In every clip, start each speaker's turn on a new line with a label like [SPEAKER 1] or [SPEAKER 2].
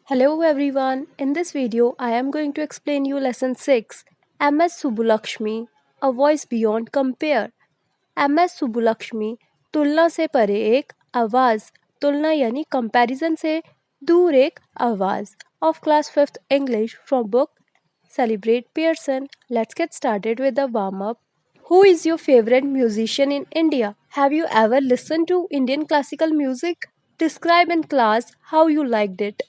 [SPEAKER 1] Hello everyone. In this video, I am going to explain you lesson 6 MS Subulakshmi A Voice Beyond Compare. MS Subulakshmi तुलना से परे एक आवाज़ तुलना यानी कंपैरिजन से दूर एक आवाज़ of class 5th English from book Celebrate Pearson. Let's get started with the warm up. Who is your favorite musician in India? Have you ever listened to Indian classical music? Describe in class how you liked it.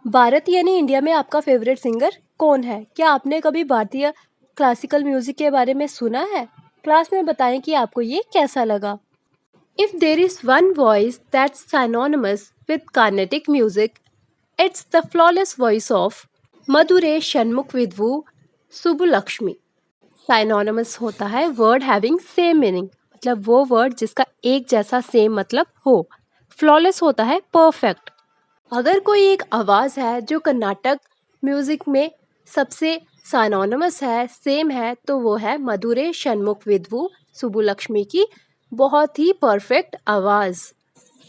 [SPEAKER 1] Bharat यानी India में आपका favourite singer कौन है? क्या आपने कभी भारतीय classical music के बारे में सुना है? क्लास में बताएं कि आपको ये कैसा लगा. If there is one voice that's synonymous with Carnatic music, it's the flawless voice of मधुरे Shanmukh विद्वु Subbulakshmi. Synonymous होता है वर्ड हैविंग सेम मीनिंग, मतलब वो वर्ड जिसका एक जैसा सेम मतलब हो. फ्लॉलेस होता है परफेक्ट. अगर कोई एक आवाज़ है जो कर्नाटक म्यूज़िक में सबसे साइनोनिमस है, सेम है, तो वो है मधुरे षणमुख विद्वु सुब्बुलक्ष्मी की बहुत ही परफेक्ट आवाज़.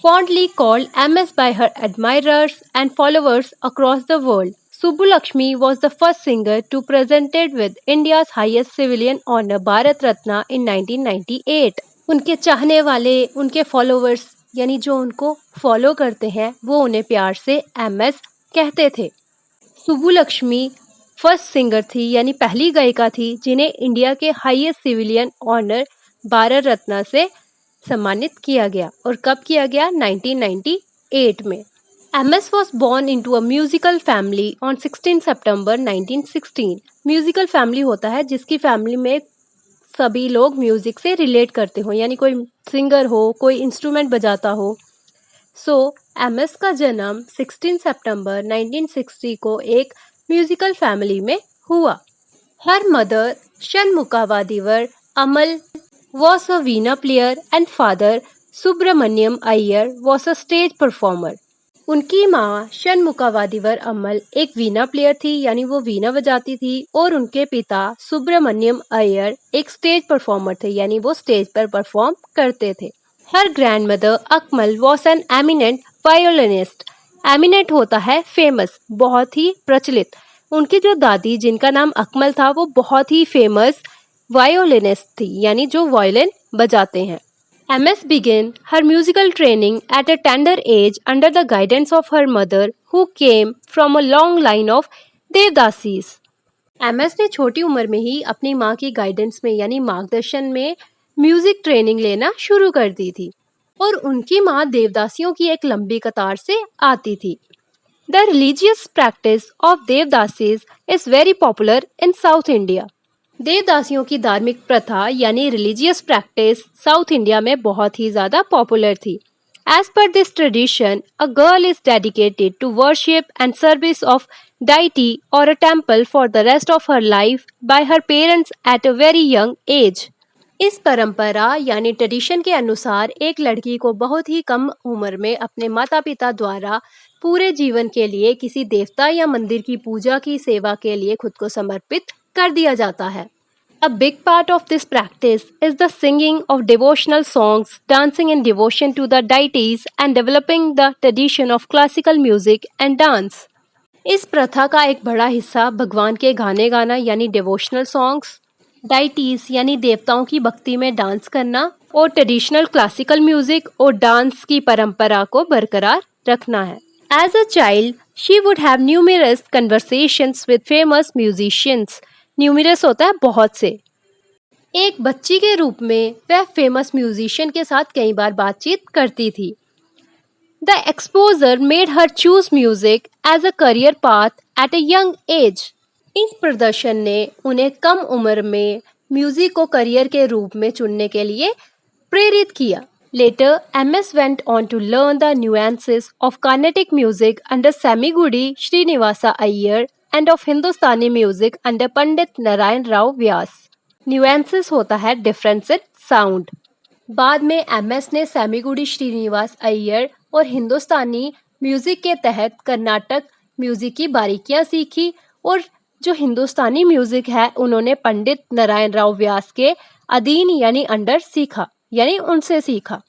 [SPEAKER 1] Fondly called MS by her admirers and followers across the world, Subbulakshmi was the first singer to presented with India's highest civilian honor Bharat Ratna in 1998. उनके चाहने वाले, उनके फॉलोवर्स यानी जो उनको फॉलो करते हैं, वो उन्हें प्यार से MS कहते थे. सुब्बुलक्ष्मी फर्स्ट सिंगर थी यानी पहली गायिका थी जिन्हें इंडिया के highest civilian honour Bharat Ratna से सम्मानित किया गया. और कब किया गया? 1998 में. MS was born into a musical family on 16 September 1916. Musical family होता है जिसकी फैमिली में सभी लोग म्यूजिक से रिलेट करते हो, यानी कोई सिंगर हो, कोई इंस्ट्रूमेंट बजाता हो. सो MS का जन्म 16 सितंबर 1960 को एक म्यूजिकल फैमिली में हुआ. Her mother Shanmukhavadivar Ammal was a veena player and father Subramaniam Iyer was a stage performer. उनकी माँ षणमुखावादिवर अमल एक वीणा प्लेयर थी यानी वो वीणा बजाती थी, और उनके पिता सुब्रमण्यम अय्यर एक स्टेज परफॉर्मर थे यानी वो स्टेज पर परफॉर्म करते थे. Her grandmother Akkammal was an eminent violinist. Eminent होता है फेमस, बहुत ही प्रचलित. उनकी जो दादी जिनका नाम अकमल था वो बहुत ही फेमस वायोलिनिस्ट थी यानी जो वायलिन बजाते हैं. MS began her musical training at a tender age under the guidance of her mother, who came from a long line of devadasis. MS ने छोटी उम्र में ही अपनी माँ की गाइडेंस में यानी मार्गदर्शन में म्यूजिक ट्रेनिंग लेना शुरू कर दी थी, और उनकी माँ देवदासियों की एक लंबी कतार से आती थी. The religious practice of devadasis is very popular in South India. देवदासियों की धार्मिक प्रथा यानी रिलीजियस प्रैक्टिस साउथ इंडिया में बहुत ही ज़्यादा पॉपुलर थी. As per this tradition a girl is dedicated to worship and service of deity or a temple for the rest of her life by her parents at a very young age. इस परंपरा यानी tradition के अनुसार एक लड़की को बहुत ही कम उम्र में अपने माता पिता द्वारा पूरे जीवन के लिए किसी देवता या मंदिर की पूजा की सेवा के लिए खुद को समर्पित कर दिया जाता है. A big part of this practice is the singing of devotional songs, dancing in devotion to the deities, and developing the tradition of classical music and dance. इस प्रथा का एक बड़ा हिस्सा भगवान के गाने गाना यानी डिवोशनल सॉन्ग्स, डाइटीज यानी देवताओं की भक्ति में डांस करना, और ट्रेडिशनल क्लासिकल म्यूजिक और डांस की परंपरा को बरकरार रखना है. As a child, she would have numerous conversations with famous musicians. न्यूमिरस होता है बहुत से. एक बच्ची के रूप में वह फेमस म्यूजिशियन के साथ कई बार बातचीत करती थी. The exposure made her choose music as a career path at a young age. इस प्रदर्शन ने उन्हें कम उम्र में म्यूजिक को करियर के रूप में चुनने के लिए प्रेरित किया. Later, MS went on to learn the nuances of Carnatic music under Samigudi Srinivasa Iyer and of Hindustani music under Pandit Narayan Rao Vyas. Nuances होता है difference in sound. बाद में MS ने सैमीगुड़ी श्रीनिवास अय्यर और हिंदुस्तानी म्यूजिक के तहत कर्नाटक म्यूजिक की बारीकियां सीखी, और जो हिंदुस्तानी म्यूजिक है उन्होंने पंडित नारायण राव व्यास के अधीन यानी अंडर सीखा यानी उनसे सीखा.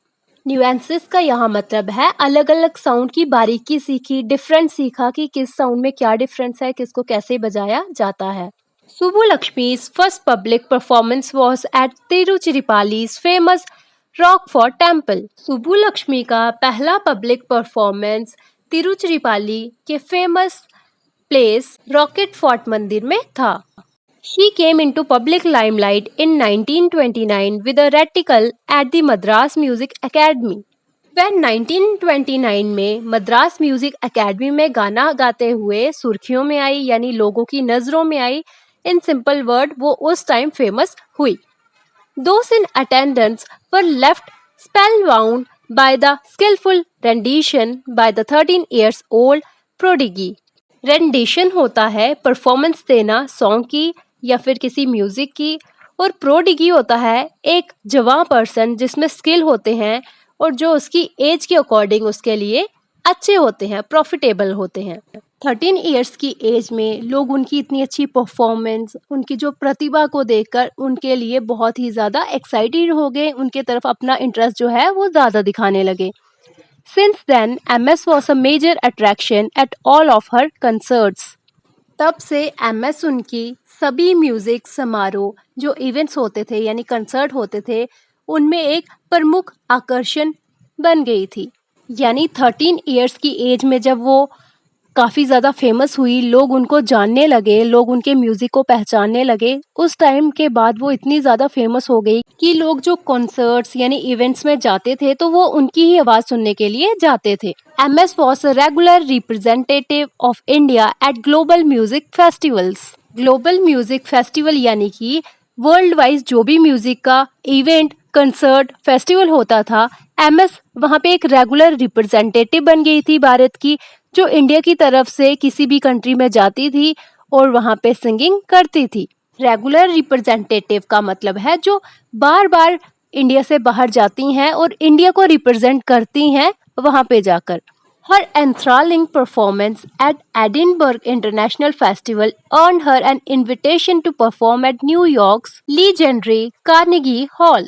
[SPEAKER 1] न्यूएंसेस का यहाँ मतलब है अलग अलग साउंड की बारीकी सीखी, डिफरेंट सीखा कि किस साउंड में क्या डिफरेंस है, किसको कैसे बजाया जाता है। Subbulakshmi's first public performance was at Tiruchirappalli's famous Rockfort Temple. Subbulakshmi का पहला पब्लिक परफॉर्मेंस तिरुचिरापल्ली के फेमस प्लेस रॉकेट फोर्ट मंदिर में था। She came into public limelight in 1929 with a recital at the Madras Music Academy. वह 1929 में मद्रास म्यूजिक एकेडमी में गाना गाते हुए सुर्खियों में आई, यानी लोगों की नज़रों में आई। इन सिंपल वर्ड वो उस टाइम फेमस हुई। Those in attendance were left spellbound by the skillful rendition by the 13 years old prodigy. Rendition होता है परफॉर्मेंस देना सॉन्ग की या फिर किसी म्यूजिक की, और प्रोडिगी होता है एक जवान पर्सन जिसमें स्किल होते हैं और जो उसकी एज के अकॉर्डिंग उसके लिए अच्छे होते हैं, प्रॉफिटेबल होते हैं। 13 इयर्स की एज में लोग उनकी इतनी अच्छी परफॉर्मेंस, उनकी जो प्रतिभा को देखकर उनके लिए बहुत ही ज़्यादा एक्साइटेड हो गए, उनके तरफ अपना इंटरेस्ट जो है वो ज़्यादा दिखाने लगे। Since then, MS was a major attraction at all of her concerts. तब से MS उनकी सभी म्यूजिक समारोह जो इवेंट्स होते थे यानी कंसर्ट होते थे उनमें एक प्रमुख आकर्षण बन गई थी। यानी 13 इयर्स की एज में जब वो काफ़ी ज़्यादा फेमस हुई, लोग उनको जानने लगे, लोग उनके म्यूज़िक को पहचानने लगे, उस टाइम के बाद वो इतनी ज़्यादा फेमस हो गई कि लोग जो कॉन्सर्ट्स यानी इवेंट्स में जाते थे तो वो उनकी ही आवाज़ सुनने के लिए जाते थे। MS was a regular representative of India at global music festivals. Global music festival यानी कि वर्ल्ड वाइज जो भी म्यूजिक का इवेंट, कंसर्ट, फेस्टिवल होता था, MS वहाँ पे एक रेगुलर रिप्रेजेंटेटिव बन गई थी भारत की, जो इंडिया की तरफ से किसी भी कंट्री में जाती थी और वहाँ पे सिंगिंग करती थी। रेगुलर रिप्रेजेंटेटिव का मतलब है जो बार बार इंडिया से बाहर जाती हैं और इंडिया को रिप्रेजेंट करती हैं वहाँ पे जाकर। Her enthralling performance at Edinburgh International Festival earned her an invitation to perform at New York's legendary Carnegie Hall.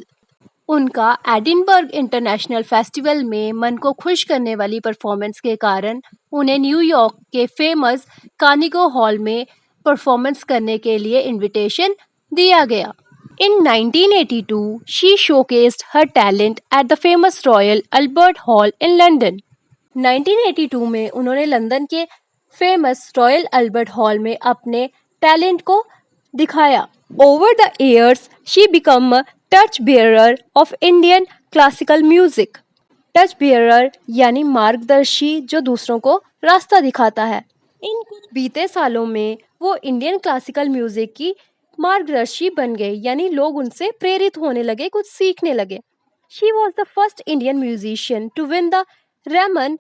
[SPEAKER 1] उनका एडिनबर्ग इंटरनेशनल फेस्टिवल में मन को खुश करने वाली परफॉर्मेंस के कारण उन्हें न्यूयॉर्क के फेमस कार्नेगी हॉल में परफॉर्मेंस करने के लिए इनविटेशन दिया गया। In 1982, she showcased her talent at the famous Royal Albert Hall in London. 1982 में उन्होंने लंदन के फेमस रॉयल अल्बर्ट हॉल में अपने टैलेंट को दिखाया। Over the years, she became a touch bearer of Indian classical music. Touch bearer यानी मार्गदर्शी जो दूसरों को रास्ता दिखाता है। इन कुछ बीते सालों में वो इंडियन क्लासिकल म्यूजिक की मार्गदर्शी बन गए, यानी लोग उनसे प्रेरित होने लगे, कुछ सीखने लगे। She was the first Indian musician to win the Ramon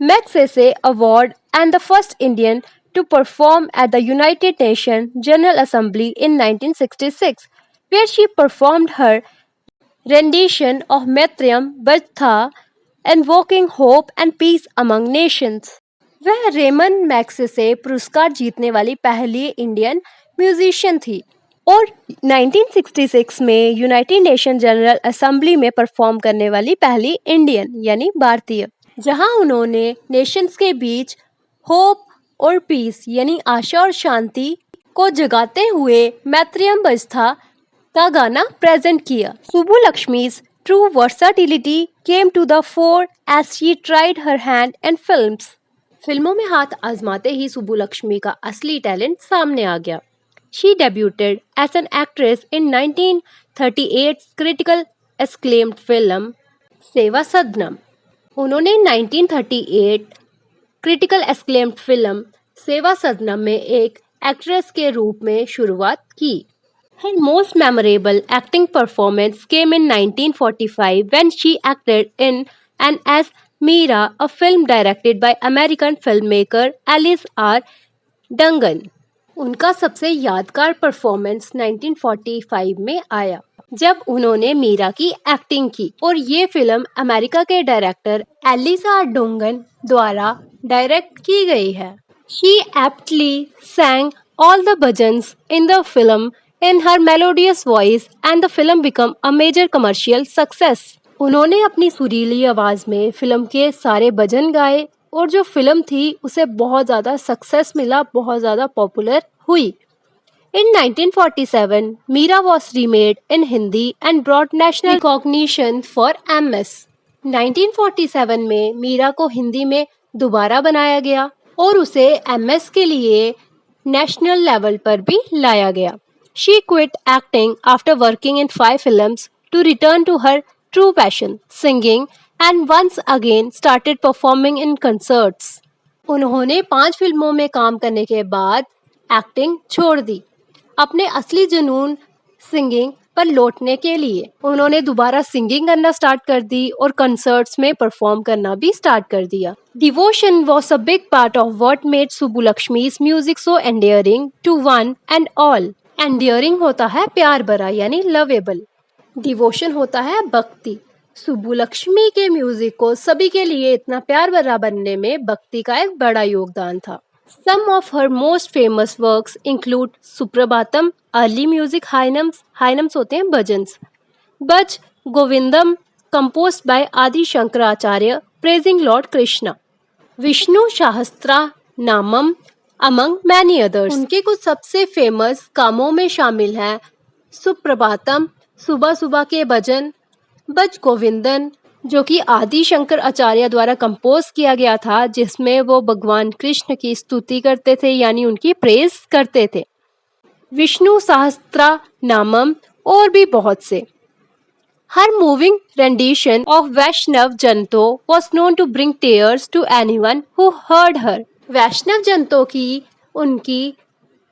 [SPEAKER 1] Magsaysay award and the first Indian to perform at the United Nations General Assembly in 1966, where she performed her rendition of Maitreya Bharata, invoking hope and peace among nations. वह Ramon Magsaysay पुरस्कार जीतने वाली पहली Indian musician थी और 1966 में United nation general assembly में perform करने वाली पहली इंडियन यानी भारतीय, जहां उन्होंने नेशंस के बीच होप और पीस यानी आशा और शांति को जगाते हुए मैत्रेय बरता का गाना प्रेजेंट किया। सुब्बुलक्ष्मी's true versatility came to the fore as she tried her hand in films. फिल्मों में हाथ आजमाते ही सुब्बुलक्ष्मी का असली टैलेंट सामने आ गया। She debuted as an actress in 1938's critical acclaimed film सेवा सदनम। उन्होंने 1938 क्रिटिकल एक्लेम्ड फिल्म सेवा सदनम में एक एक्ट्रेस के रूप में शुरुआत की। Her most memorable acting performance came in 1945 when she acted in and as Meera, a film directed by American filmmaker Alice R. Dungan. उनका सबसे यादगार परफॉर्मेंस 1945 में आया जब उन्होंने मीरा की एक्टिंग की और ये फिल्म अमेरिका के डायरेक्टर एलिस आर डोंगन द्वारा डायरेक्ट की गई है। She aptly sang all the bhajans in the film in her melodious voice and the film became a major commercial success. उन्होंने अपनी सुरीली आवाज़ में फिल्म के सारे भजन गाए और जो फिल्म थी उसे बहुत ज़्यादा सक्सेस मिला, बहुत ज़्यादा पॉपुलर हुई। In 1947, Meera was remade in Hindi and brought national recognition for MS. 1947 में मीरा को हिंदी में दोबारा बनाया गया और उसे MS के लिए नेशनल लेवल पर भी लाया गया। She quit acting after working in 5 films to return to her true passion, singing, and once again started performing in concerts. उन्होंने 5 फिल्मों में काम करने के बाद एक्टिंग छोड़ दी। अपने असली जुनून सिंगिंग पर लौटने के लिए उन्होंने दोबारा सिंगिंग करना स्टार्ट कर दी और कंसर्ट्स में परफॉर्म करना भी स्टार्ट कर दिया। Devotion was a big part of what made Subbulakshmi's music so endearing to one and all. Endearing होता है प्यार भरा यानी लवेबल, डिवोशन होता है भक्ति। सुब्बुलक्ष्मी के म्यूजिक को सभी के लिए इतना प्यार भरा बनने में भक्ति का एक बड़ा योगदान था। Some of her most famous works include Suprabhatam, early music hymns होते हैं bhajans, Bhaj Govindam composed by Adi Shankaracharya praising Lord Krishna, Vishnu Sahastra Namam among many others। उनके कुछ सबसे फेमस कामों में शामिल हैं सुप्रभातम, सुबह सुबह के भजन, भज गोविंदन जो कि आदि शंकर आचार्य द्वारा कंपोज किया गया था, जिसमें वो भगवान कृष्ण की स्तुति करते थे यानी उनकी प्रेज करते थे, विष्णु सहस्त्र नामम और भी बहुत से। Her moving rendition of Vaishnava Janato was known to bring tears to anyone who heard her. Vaishnava Janato की उनकी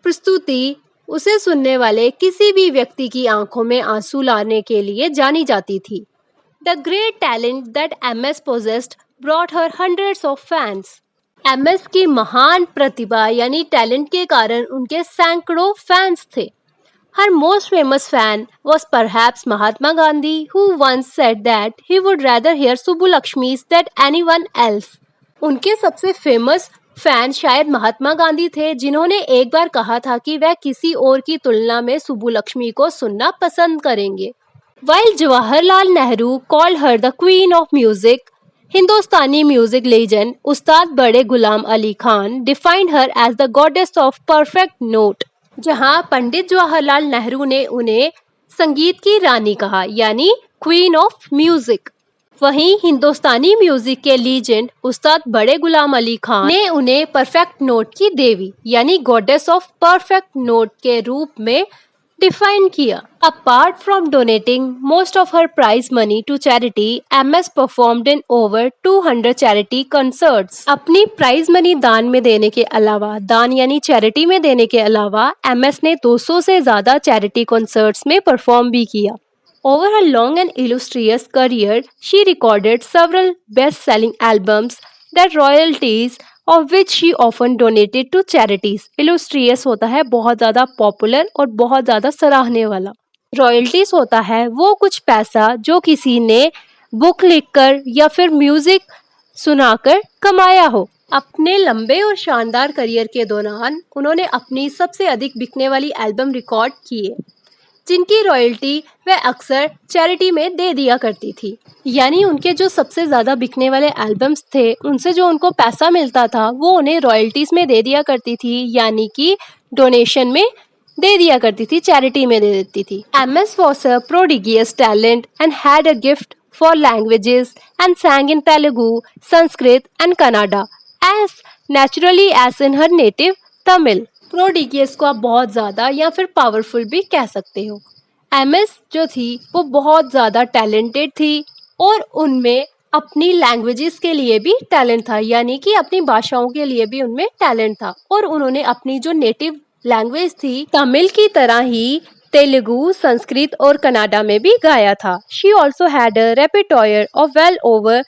[SPEAKER 1] प्रस्तुति उसे सुनने वाले किसी भी व्यक्ति की आंखों में आंसू लाने के लिए जानी जाती थी। The great talent that MS possessed brought her hundreds of fans. MS की महान प्रतिभा यानी टैलेंट के कारण उनके सैकड़ों फैंस थे। Her most famous fan was perhaps Mahatma Gandhi, who once said that he would rather hear Subbulakshmi's than anyone else. उनके सबसे फेमस फैन शायद महात्मा गांधी थे, जिन्होंने एक बार कहा था कि वह किसी और की तुलना में सुब्बुलक्ष्मी को सुनना पसंद करेंगे। While Jawaharlal Nehru called her the queen of music, Hindustani music legend उस्ताद बड़े Ghulam Ali Khan defined her as the goddess of perfect note। जहां पंडित जवाहरलाल नेहरू ने उन्हें संगीत की रानी कहा यानी क्वीन ऑफ म्यूजिक, वहीं हिंदुस्तानी म्यूजिक के लीजेंड उस्ताद बड़े गुलाम अली खान ने उन्हें परफेक्ट नोट की देवी यानी गॉडेस ऑफ परफेक्ट नोट के रूप में डिफाइन किया। Apart from donating most of her prize money to charity, MS performed in over 200 charity concerts। अपनी प्राइज मनी दान में देने के अलावा, दान यानी चैरिटी में देने के अलावा MS ने 200 से ज़्यादा चैरिटी कॉन्सर्ट्स में परफॉर्म भी किया। Over her long and illustrious career, she recorded several best-selling albums that royalties of which she often donated to charities। illustrious होता है बहुत ज़्यादा पॉपुलर और बहुत ज़्यादा सराहने वाला। रॉयल्टीज होता है वो कुछ पैसा जो किसी ने बुक लिखकर या फिर म्यूजिक सुनाकर कमाया हो। अपने लंबे और शानदार करियर के दौरान उन्होंने अपनी सबसे अधिक बिकने वाली एल्बम रिकॉर्ड किए, जिनकी रॉयल्टी वह अक्सर चैरिटी में दे दिया करती थी। यानी उनके जो सबसे ज़्यादा बिकने वाले एल्बम्स थे, उनसे जो उनको पैसा मिलता था वो उन्हें रॉयल्टीज़ में दे दिया करती थी, यानी कि डोनेशन में दे दिया करती थी, चैरिटी में दे देती थी। MS was a prodigious talent and had a gift for languages and sang in Telugu, Sanskrit and Kannada as naturally as in her native Tamil। प्रोडिगियस को आप बहुत ज़्यादा या फिर पावरफुल भी कह सकते हो। MS जो थी वो बहुत ज़्यादा टैलेंटेड थी और उनमें अपनी लैंग्वेजेस के लिए भी टैलेंट था, यानी कि अपनी भाषाओं के लिए भी उनमें टैलेंट था और उन्होंने अपनी जो नेटिव लैंग्वेज थी तमिल की तरह ही तेलुगु, संस्कृत और कन्नाडा में भी गाया था। She also had a repertoire of well over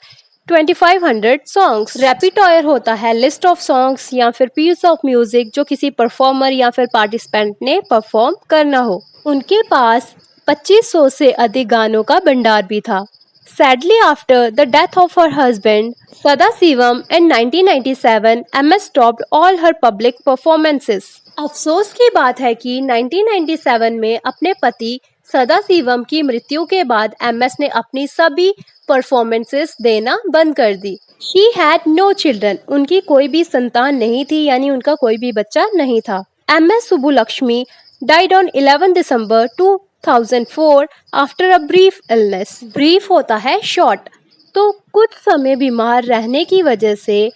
[SPEAKER 1] 2500 songs. Repertoire होता है लिस्ट ऑफ सॉन्ग्स या फिर पीस ऑफ म्यूजिक जो किसी परफॉर्मर या फिर पार्टिसिपेंट ने परफॉर्म करना हो। उनके पास 2500 से अधिक गानों का भंडार भी था। Sadly, after the death of her husband, Sadasivam, in 1997, MS stopped all her public performances। अफसोस की बात है कि 1997 में अपने पति सदाशिवम की मृत्यु के बाद एमएस ने अपनी सभी परफॉर्मेंसेस देना बंद कर दी। शी हैड नो चिल्ड्रन, उनकी कोई भी संतान नहीं थी, यानी उनका कोई भी बच्चा नहीं था। MS Subbulakshmi died on 11 December 2004 after a brief illness। Brief होता है शॉर्ट, तो कुछ समय बीमार रहने की वजह से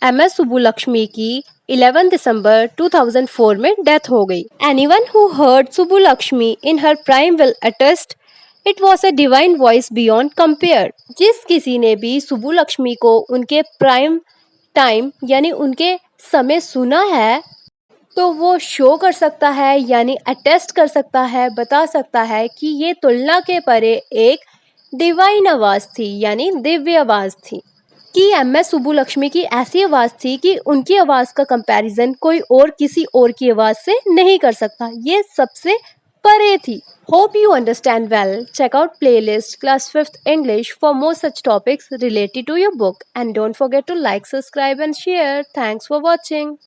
[SPEAKER 1] एमएस सुब्बुलक्ष्मी की 11 दिसंबर 2004 में डेथ हो गई। Anyone who heard Subbulakshmi in her prime will attest it was a divine voice beyond compare. जिस किसी ने भी सुब्बुलक्ष्मी को उनके प्राइम टाइम यानी उनके समय सुना है तो वो शो कर सकता है, यानी अटेस्ट कर सकता है, बता सकता है कि ये तुलना के परे एक डिवाइन आवाज़ थी, यानी दिव्य आवाज़ थी। कि एमएस सुब्बुलक्ष्मी की ऐसी आवाज़ थी कि उनकी आवाज़ का कंपैरिजन कोई और किसी और की आवाज़ से नहीं कर सकता, ये सबसे परे थी। Hope you understand well. Check out playlist class 5th English for more such topics related to your book, and don't forget to like, subscribe and share. Thanks for watching.